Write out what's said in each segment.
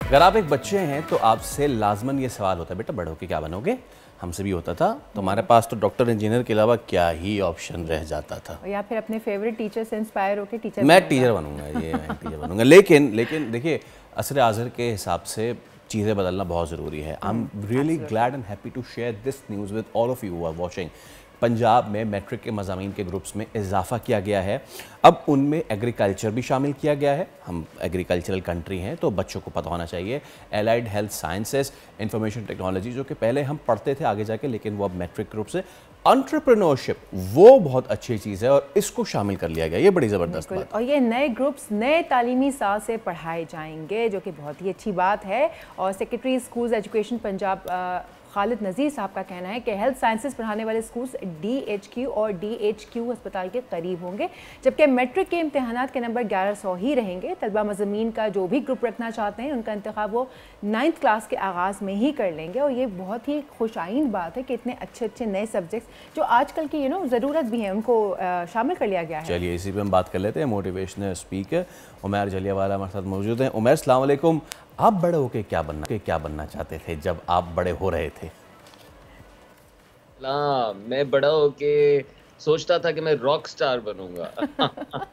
اگر آپ ایک بچے ہیں تو آپ سے لازماً یہ سوال ہوتا ہے بیٹا بڑے ہو کے کیا بنو گے؟ ہم سے بھی ہوتا تھا. تمہارے پاس تو ڈاکٹر انجینئر کے علاوہ کیا ہی آپشن رہ جاتا تھا. یا پھر اپنے فیوریٹ ٹیچر سے انسپائر ہو کے ٹیچر میں ٹیچر بنوں گا. میں ٹیچر بنوں گا. لیکن دیکھیے عصر حاضر کے حساب سے چیزیں بدلنا بہت ضروری ہے. I am really glad and happy to share this news with all of you are watching. Punjab میں میٹرک کے مضامین کے گروپس میں اضافہ کیا گیا ہے. اب ان میں ایگریکلچر بھی شامل کیا گیا ہے. ہم ایگریکلچرل کنٹری ہیں تو بچوں کو پتہ ہونا چاہیے. Allied health sciences, information technology جو کہ پہلے ہم پڑھتے تھے آگے جا کے، لیکن وہ اب میٹرک گروپ سے. انٹرپرینورشپ وہ بہت اچھی چیز ہے اور اس کو شامل کر لیا گیا. یہ بڑی زبردست بات ہے. اور یہ نئے گروپس نئے تعلیمی سال سے پڑھائے جائیں گے جو کہ بہت ہی اچھی بات ہے. اور سیکرٹری اسکولز ایجوکیشن پنجاب خالد نذیر صاحب کا کہنا ہے کہ ہیلتھ سائنسز پڑھانے والے اسکولز DHQ اور DHQ ہسپتال کے قریب ہوں گے، جبکہ میٹرک کے امتحانات کے نمبر 1100 ہی رہیں گے. طلبہ مضامین کا جو بھی گروپ رکھنا چاہتے ہیں ان کا انتخاب وہ 9th کلاس کے آغاز میں ہی کر لیں گے. اور یہ بہت ہی خوش آئند بات ہے کہ اتنے اچھے نئے سبجیکٹس جو آج کل کی ضرورت بھی ہے ان کو شامل کر لیا گیا ہے. چلیے اسی پہ ہم بات کر لیتے ہیں. موٹیویشنل اسپیکر عمیر جلیہ والا ہمارے ساتھ موجود ہیں. عمیر السلام علیکم. آپ بڑے ہو کے کیا بننا چاہتے تھے جب آپ بڑے ہو رہے تھے؟ میں بڑا ہو کے سوچتا تھا کہ میں راک سٹار بنوں گا.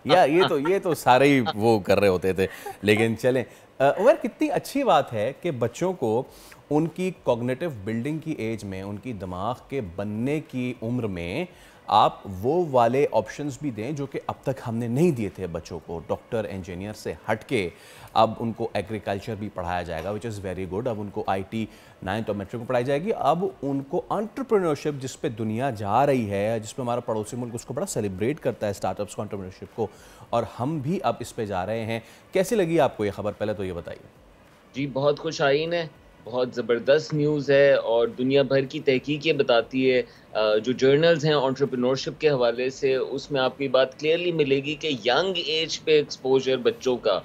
یہ تو سارے ہی وہ کر رہے ہوتے تھے. لیکن چلیں عمر، کتنی اچھی بات ہے کہ بچوں کو ان کی کوگنیٹو بلڈنگ کی ایج میں، ان کی دماغ کے بننے کی عمر میں آپ وہ والے آپشنز بھی دیں جو کہ اب تک ہم نے نہیں دیے تھے بچوں کو. ڈاکٹر انجینئر سے ہٹ کے اب ان کو ایگریکلچر بھی پڑھایا جائے گا وچ از ویری گڈ. اب ان کو IT 9th اور میٹرک میں پڑھائی جائے گی. اب ان کو انٹرپرینورشپ جس پہ دنیا جا رہی ہے، جس پہ ہمارا پڑوسی ملک اس کو بڑا سیلیبریٹ کرتا ہے اسٹارٹ اپس کو، انٹرپرینورشپ کو، اور ہم بھی اب اس پہ جا رہے ہیں. کیسی لگی آپ کو یہ خبر؟ پہلے تو یہ بتائیے. جی بہت خوش آئین ہے، بہت زبردست نیوز ہے. اور دنیا بھر کی تحقیق یہ بتاتی ہے، جو جرنلز ہیں انٹرپرینورشپ کے حوالے سے، اس میں آپ کو یہ بات کلیئرلی ملے گی کہ ینگ ایج پہ ایکسپوجر بچوں کا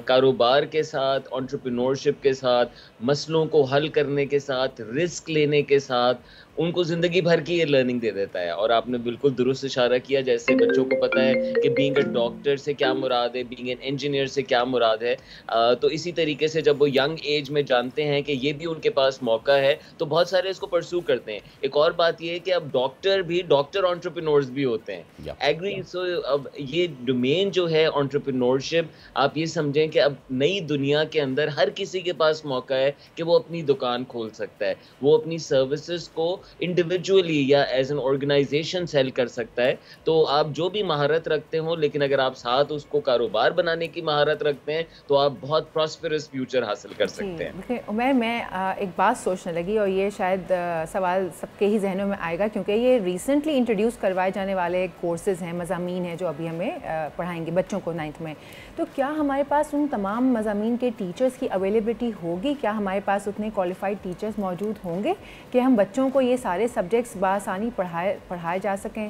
کاروبار کے ساتھ، انٹرپرینورشپ کے ساتھ، مسئلوں کو حل کرنے کے ساتھ، رسک لینے کے ساتھ، ان کو زندگی بھر کی یہ لرننگ دے دیتا ہے. اور آپ نے بالکل درست اشارہ کیا، جیسے بچوں کو پتہ ہے کہ بینگ اے ڈاکٹر سے کیا مراد ہے، بینگ این انجینئر سے کیا مراد ہے، تو اسی طریقے سے جب وہ ینگ ایج میں جانتے ہیں کہ یہ بھی ان کے پاس موقع ہے تو بہت سارے اس کو پرسو کرتے ہیں. ایک اور بات یہ ہے کہ اب ڈاکٹر انٹرپرینورز بھی ہوتے ہیں. اب یہ ڈومین جو ہے انٹرپرینورشپ، آپ یہ سمجھیں کہ اب نئی دنیا کے اندر ہر کسی کے پاس موقع ہے کہ وہ اپنی دکان کھول سکتا ہے، وہ اپنی سروسز کو انڈیویجولی یا ایز این آرگنائزیشن سیل کر سکتا ہے. تو آپ جو بھی مہارت رکھتے ہوں، لیکن اگر آپ ساتھ اس کو کاروبار بنانے کی مہارت رکھتے ہیں تو آپ بہت پراسپرس فیوچر حاصل کر سکتے ہیں. عمیر، میں ایک بات سوچنے لگی اور یہ شاید سوال سب کے ہی ذہنوں میں آئے گا، کیونکہ یہ ریسنٹلی انٹروڈیوس کروائے جانے والے کورسز ہیں، مضامین ہیں جو ابھی ہمیں پڑھائیں گے بچوں کو 9th میں. تو کیا ہمارے پاس ان تمام مضامین کے ٹیچرز کی اویلیبلٹی ہوگی؟ کیا ہمارے پاس اتنے کوالیفائڈ ٹیچرز موجود ہوں گے کہ ہم بچوں کو یہ سارے سبجیکٹس بآسانی پڑھائے جا سکیں؟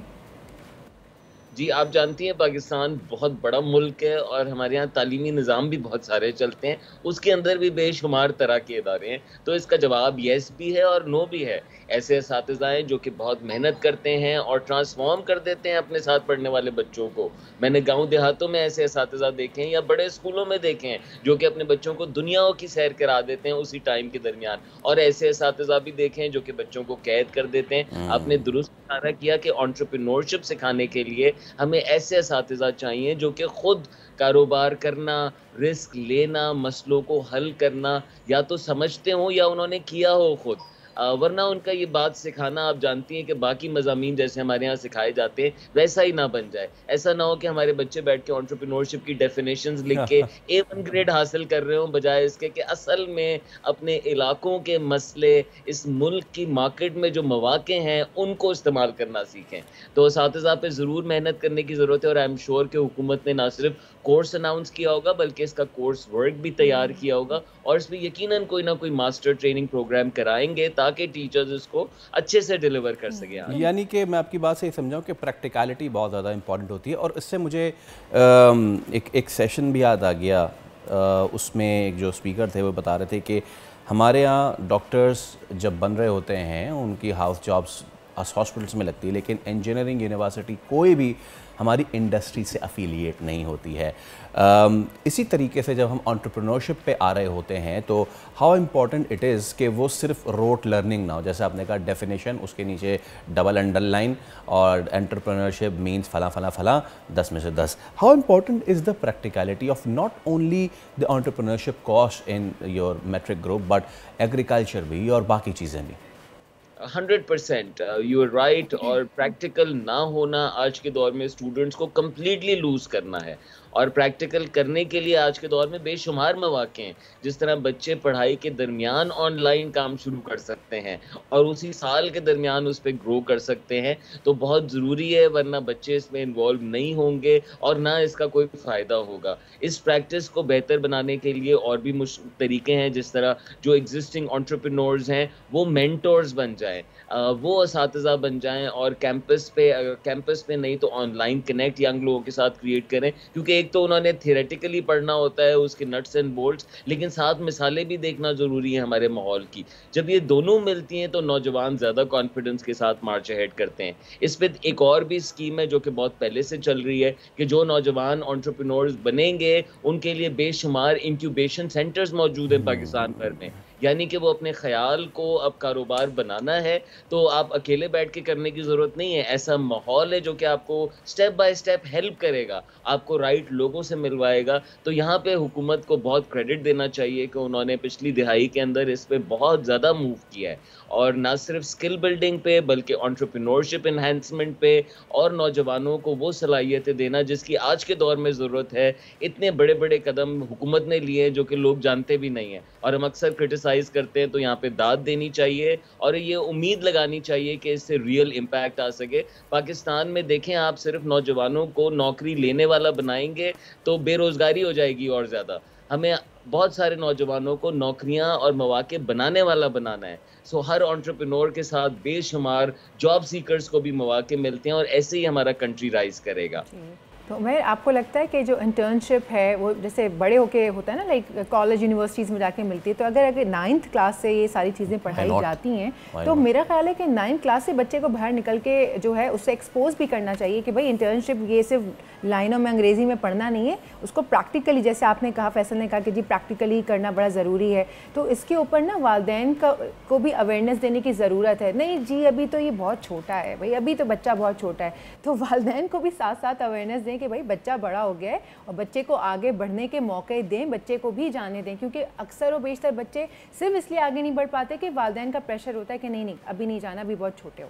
جی آپ جانتی ہیں پاکستان بہت بڑا ملک ہے اور ہمارے یہاں تعلیمی نظام بھی بہت سارے چلتے ہیں، اس کے اندر بھی بے شمار طرح کے ادارے ہیں. تو اس کا جواب یس بھی ہے اور نو بھی ہے. ایسے اساتذہ ہیں جو کہ بہت محنت کرتے ہیں اور ٹرانسفارم کر دیتے ہیں اپنے ساتھ پڑھنے والے بچوں کو. میں نے گاؤں دیہاتوں میں ایسے اساتذہ دیکھے ہیں یا بڑے اسکولوں میں دیکھے ہیں جو کہ اپنے بچوں کو دنیاؤں کی سیر کرا دیتے ہیں اسی ٹائم کے درمیان. اور ایسے اساتذہ بھی دیکھے ہیں جو کہ بچوں کو قید کر دیتے ہیں. آپ نے درست اشارہ کیا کہ انٹرپرینورشپ سکھانے کے لیے ہمیں ایسے اساتذہ چاہیے جو کہ خود کاروبار کرنا، رسک لینا، مسئلوں کو حل کرنا یا تو سمجھتے ہوں یا انہوں نے کیا ہو خود. ورنہ ان کا یہ بات سکھانا، آپ جانتی ہیں کہ باقی مضامین جیسے ہمارے ہاں سکھائے جاتے ہیں ویسا ہی نہ بن جائے. ایسا نہ ہو کہ ہمارے بچے بیٹھ کے انٹرپرینورشپ کی ڈیفینیشنز لکھ کے A1 گریڈ حاصل کر رہے ہوں، بجائے اس کے کہ اصل میں اپنے علاقوں کے مسئلے، اس ملک کی مارکیٹ میں جو مواقع ہیں ان کو استعمال کرنا سیکھیں. تو اساتذہ پہ ضرور محنت کرنے کی ضرورت ہے. اور آئی ایم شیور کہ حکومت نے نہ صرف کورس اناؤنس کیا ہوگا بلکہ اس کا کورس ورک بھی تیار کیا ہوگا، اور اس میں یقیناً کوئی نہ کوئی ماسٹر ٹریننگ پروگرام کرائیں گے تاکہ ٹیچرز اس کو اچھے سے ڈیلیور کر سکیں. یعنی کہ میں آپ کی بات سے یہ سمجھاؤں کہ پریکٹیکلٹی بہت زیادہ امپورٹنٹ ہوتی ہے. اور اس سے مجھے ایک سیشن بھی یاد آ گیا. اس میں ایک جو اسپیکر تھے وہ بتا رہے تھے کہ ہمارے یہاں ڈاکٹرز جب بن رہے ہوتے ہیں ان کی ہاؤس جابس ہاسپٹلس میں لگتی ہے، لیکن انجینئرنگ یونیورسٹی کوئی بھی ہماری انڈسٹری سے افیلیٹ نہیں ہوتی ہے. اسی طریقے سے جب ہم انٹرپرینورشپ پہ آ رہے ہوتے ہیں تو ہاؤ امپورٹنٹ اٹ از کہ وہ صرف روٹ لرننگ نہ ہو. جیسے آپ نے کہا ڈیفینیشن, اس کے نیچے ڈبل انڈر لائن اور انٹرپرینورشپ مینس فلاں فلاں فلاں 10 میں سے 10. How important is the practicality of not only the entrepreneurship course in your matric group but agriculture بھی اور باقی چیزیں بھی؟ 100% یو آر رائٹ. اور پریکٹیکل نہ ہونا آج کے دور میں اسٹوڈنٹس کو کمپلیٹلی لوز کرنا ہے. اور پریکٹیکل کرنے کے لیے آج کے دور میں بے شمار مواقع ہیں. جس طرح بچے پڑھائی کے درمیان آن لائن کام شروع کر سکتے ہیں اور اسی سال کے درمیان اس پہ گرو کر سکتے ہیں, تو بہت ضروری ہے, ورنہ بچے اس میں انوالو نہیں ہوں گے اور نہ اس کا کوئی فائدہ ہوگا. اس پریکٹس کو بہتر بنانے کے لیے اور بھی طریقے ہیں, جس طرح جو ایگزسٹنگ انٹرپرینورز ہیں وہ مینٹورز بن جائیں, وہ اساتذہ بن جائیں, اور کیمپس پہ نہیں تو آن لائن کنیکٹ ینگ لوگوں کے ساتھ کریٹ کریں. کیونکہ ایک تو انہوں نے تھیوریٹیکلی پڑھنا ہوتا ہے اس کے نٹس اینڈ بولٹس, لیکن ساتھ مثالیں بھی دیکھنا ضروری ہے ہمارے ماحول کی. جب یہ دونوں ملتی ہیں تو نوجوان زیادہ کانفیڈنس کے ساتھ مارچ اہیڈ کرتے ہیں. اس پہ ایک اور بھی اسکیم ہے جو کہ بہت پہلے سے چل رہی ہے, کہ جو نوجوان انٹرپرینورز بنیں گے ان کے لیے بے شمار انکیوبیشن سینٹرز موجود ہیں پاکستان بھر میں. یعنی کہ وہ اپنے خیال کو اب کاروبار بنانا ہے تو آپ اکیلے بیٹھ کے کرنے کی ضرورت نہیں ہے. ایسا ماحول ہے جو کہ آپ کو سٹیپ بائی سٹیپ ہیلپ کرے گا, آپ کو رائٹ لوگوں سے ملوائے گا. تو یہاں پہ حکومت کو بہت کریڈٹ دینا چاہیے کہ انہوں نے پچھلی دہائی کے اندر اس پہ بہت زیادہ موو کیا ہے, اور نہ صرف سکل بلڈنگ پہ بلکہ انٹرپرینورشپ انہینسمنٹ پہ, اور نوجوانوں کو وہ صلاحیتیں دینا جس کی آج کے دور میں ضرورت ہے. اتنے بڑے بڑے قدم حکومت نے لیے ہیں جو کہ لوگ جانتے بھی نہیں ہیں, اور ہم اکثر کرٹیسائز کرتے ہیں. تو یہاں پہ داد دینی چاہیے اور یہ امید لگانی چاہیے کہ اس سے ریئل امپیکٹ آ سکے. پاکستان میں دیکھیں آپ, صرف نوجوانوں کو نوکری لینے والا بنائیں گے تو بے روزگاری ہو جائے گی اور زیادہ. ہمیں بہت سارے نوجوانوں کو نوکریاں اور مواقع بنانے والا بنانا ہے. سو ہر انٹرپرینور کے ساتھ بے شمار جاب سیکرز کو بھی مواقع ملتے ہیں, اور ایسے ہی ہمارا کنٹری رائز کرے گا. تو میں آپ کو لگتا ہے کہ جو انٹرنشپ ہے وہ جیسے بڑے ہو کے ہوتا ہے نا, لائک کالج یونیورسٹیز میں جا کے ملتی ہے, تو اگر 9th کلاس سے یہ ساری چیزیں پڑھائی جاتی ہیں تو میرا خیال ہے کہ 9th کلاس سے بچے کو باہر نکل کے جو ہے اس سے ایکسپوز بھی کرنا چاہیے کہ بھائی انٹرنشپ یہ صرف لائنوں میں انگریزی میں پڑھنا نہیں ہے, اس کو پریکٹیکلی, جیسے آپ نے کہا, فیصل نے کہا کہ جی پریکٹیکلی کرنا بڑا ضروری ہے. تو اس کے اوپر نا والدین کو بھی اویئرنیس دینے کی ضرورت ہے. نہیں جی ابھی تو یہ بہت چھوٹا ہے, بھائی ابھی تو بچہ بہت چھوٹا ہے, تو والدین کو بھی ساتھ ساتھ اویئرنیس دیں کہ بھائی بچہ بڑا ہو گیا ہے اور بچے کو آگے بڑھنے کے موقع دیں, بچے کو بھی جانے دیں. کیونکہ اکثر و بیشتر بچے صرف اس لیے آگے نہیں بڑھ پاتے کہ والدین کا پریشر ہوتا ہے کہ نہیں ابھی نہیں جانا, ابھی بہت چھوٹے ہو.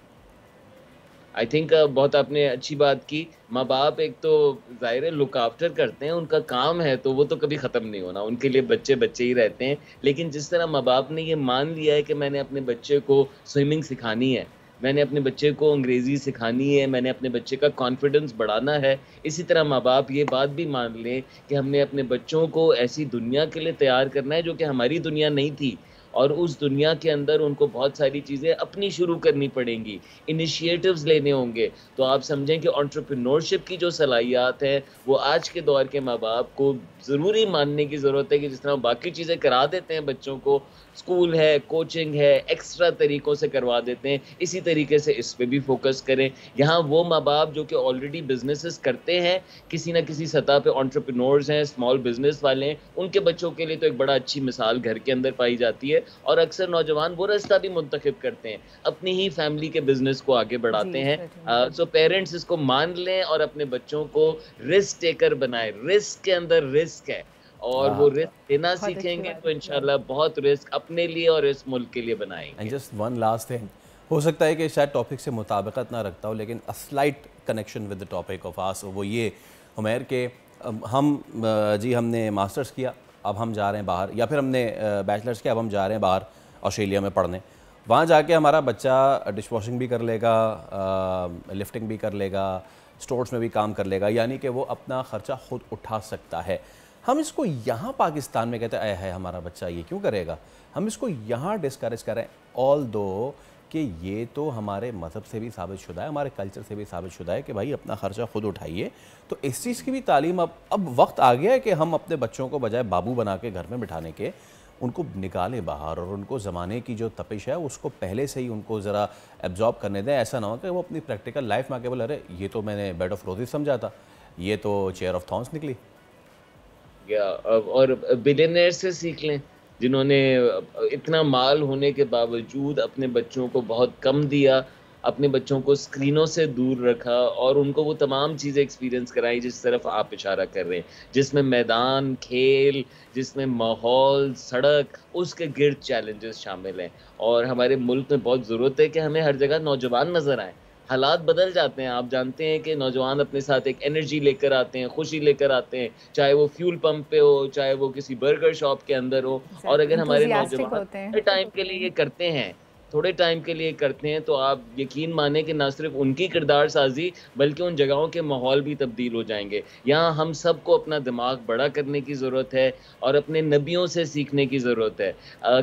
آئی تھنک بہت آپ نے اچھی بات کی. ماں باپ ایک تو ظاہر ہے لک آفٹر کرتے ہیں, ان کا کام ہے تو وہ تو کبھی ختم نہیں ہونا, ان کے لیے بچے بچے ہی رہتے ہیں. لیکن جس طرح ماں باپ نے یہ مان لیا ہے کہ میں نے اپنے بچے کو سوئمنگ سکھانی ہے, میں نے اپنے بچے کو انگریزی سکھانی ہے, میں نے اپنے بچے کا کانفیڈنس بڑھانا ہے, اسی طرح ماں باپ یہ بات بھی مان لیں کہ ہم نے اپنے بچوں کو ایسی دنیا کے لیے تیار کرنا ہے جو کہ ہماری دنیا نہیں تھی, اور اس دنیا کے اندر ان کو بہت ساری چیزیں اپنی شروع کرنی پڑیں گی, انیشیٹوز لینے ہوں گے. تو آپ سمجھیں کہ انٹرپرینورشپ کی جو صلاحیات ہیں وہ آج کے دور کے ماں باپ کو ضروری ماننے کی ضرورت ہے کہ جس طرح باقی چیزیں کرا دیتے ہیں بچوں کو, اسکول ہے, کوچنگ ہے, ایکسٹرا طریقوں سے کروا دیتے ہیں, اسی طریقے سے اس پہ بھی فوکس کریں. یہاں وہ ماں باپ جو کہ آلریڈی بزنسز کرتے ہیں, کسی نہ کسی سطح پہ انٹرپرینورز ہیں, اسمال بزنس والے ہیں, ان کے بچوں کے لیے تو ایک بڑا اچھی مثال گھر کے اندر پائی جاتی ہے. اور اکثر نوجوان وہ راستہ بھی منتخب کرتے ہیں, اپنی ہی فیملی کے بزنس کو آگے بڑھاتے ہیں. سو پیرنٹس اس کو مان لیں اور اپنے بچوں کو رسک ٹیکر بنائیں. رسک کے اندر رسک ہے, اور وہ رسک لینا سیکھیں گے تو انشاءاللہ بہت رسک اپنے لیے اور اس ملک کے لیے بنائیں گے. جسٹ ون لاسٹ تھنگ, ہو سکتا ہے کہ شاید ٹاپک سے مطابقت نہ رکھتا ہو, لیکن slight connection with the topic of us, وہ یہ عمیر کہ ہم نے ماسٹرز کیا, اب ہم جا رہے ہیں باہر, یا پھر ہم نے بیچلرز کیا, اب ہم جا رہے ہیں باہر آسٹریلیا میں پڑھنے. وہاں جا کے ہمارا بچہ ڈش واشنگ بھی کر لے گا, لفٹنگ بھی کر لے گا, اسٹورس میں بھی کام کر لے گا, یعنی کہ وہ اپنا خرچہ خود اٹھا سکتا ہے. ہم اس کو یہاں پاکستان میں کہتے ہیں اے ہے ہمارا بچہ یہ کیوں کرے گا, ہم اس کو یہاں ڈسکریج کریں, آل دو کہ یہ تو ہمارے مذہب سے بھی ثابت شدہ ہے, ہمارے کلچر سے بھی ثابت شدہ ہے کہ بھائی اپنا خرچہ خود اٹھائیے. تو اس چیز کی بھی تعلیم اب وقت آ گیا ہے کہ ہم اپنے بچوں کو بجائے بابو بنا کے گھر میں بٹھانے کے ان کو نکالیں باہر اور ان کو زمانے کی جو تپش ہے اس کو پہلے سے ہی ان کو ذرا ایبزارب کرنے دیں. ایسا نہ ہو کہ وہ اپنی پریکٹیکل لائف میں آ کے بولے ارے یہ تو میں نے بیڈ آف روزز سمجھا تھا, یہ تو چیئر آف تھارنس نکلی. اور بلینئر سے سیکھ لیں جنہوں نے اتنا مال ہونے کے باوجود اپنے بچوں کو بہت کم دیا, اپنے بچوں کو اسکرینوں سے دور رکھا اور ان کو وہ تمام چیزیں ایکسپیرینس کرائی جس طرف آپ اشارہ کر رہے ہیں, جس میں میدان کھیل, جس میں ماحول, سڑک, اس کے گرد چیلنجز شامل ہیں. اور ہمارے ملک میں بہت ضرورت ہے کہ ہمیں ہر جگہ نوجوان نظر آئیں. حالات بدل جاتے ہیں, آپ جانتے ہیں کہ نوجوان اپنے ساتھ ایک انرجی لے کر آتے ہیں, خوشی لے کر آتے ہیں, چاہے وہ فیول پمپ پہ ہو, چاہے وہ کسی برگر شاپ کے اندر ہو. اور اگر ہمارے نوجوان تھوڑے ٹائم کے لیے یہ کرتے ہیں, تھوڑے ٹائم کے لیے کرتے ہیں, تو آپ یقین مانیں کہ نہ صرف ان کی کردار سازی بلکہ ان جگہوں کے ماحول بھی تبدیل ہو جائیں گے. یہاں ہم سب کو اپنا دماغ بڑا کرنے کی ضرورت ہے اور اپنے نبیوں سے سیکھنے کی ضرورت ہے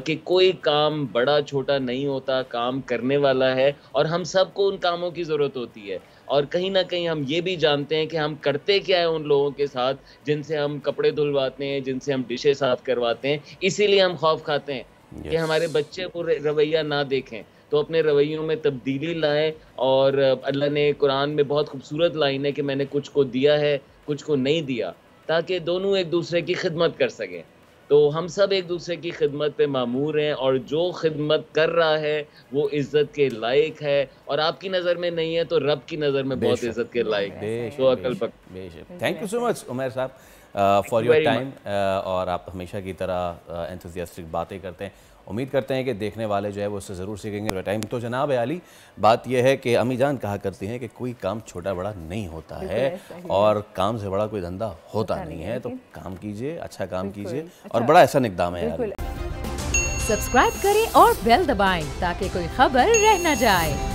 کہ کوئی کام بڑا چھوٹا نہیں ہوتا, کام کرنے والا ہے اور ہم سب کو ان کاموں کی ضرورت ہوتی ہے. اور کہیں نہ کہیں ہم یہ بھی جانتے ہیں کہ ہم کرتے کیا ہے ان لوگوں کے ساتھ جن سے ہم کپڑے دھلواتے ہیں, جن سے ہم ڈشیں صاف کرواتے ہیں. اسی لیے ہم خوف کھاتے ہیں کہ ہمارے بچے وہ رویہ نہ دیکھیں. تو اپنے رویوں میں تبدیلی لائیں. اور اللہ نے قرآن میں بہت خوبصورت لائن ہے کہ میں نے کچھ کو دیا ہے, کچھ کو نہیں دیا, تاکہ دونوں ایک دوسرے کی خدمت کر سکیں. تو ہم سب ایک دوسرے کی خدمت پہ مامور ہیں, اور جو خدمت کر رہا ہے وہ عزت کے لائق ہے, اور آپ کی نظر میں نہیں ہے تو رب کی نظر میں بہت عزت کے لائق ہے. تو عقل پک. تھینک یو سو مچ عمیر صاحب فار یور ٹائم, اور آپ ہمیشہ کی طرح انتھوزیاسٹک باتیں کرتے ہیں. امید کرتے ہیں کہ دیکھنے والے جو ہے وہ اس سے ضرور سیکھیں گے. ٹائم تو جناب عالی, بات یہ ہے کہ امی جان کہا کرتی ہیں کہ کوئی کام چھوٹا بڑا نہیں ہوتا ہے, اور کام سے بڑا کوئی دھندا ہوتا نہیں ہے. تو کام کیجئے, اچھا کام کیجئے, اور بڑا احسن اقدام ہے. سبسکرائب کریں اور بیل دبائیں تاکہ کوئی خبر رہ نہ جائے.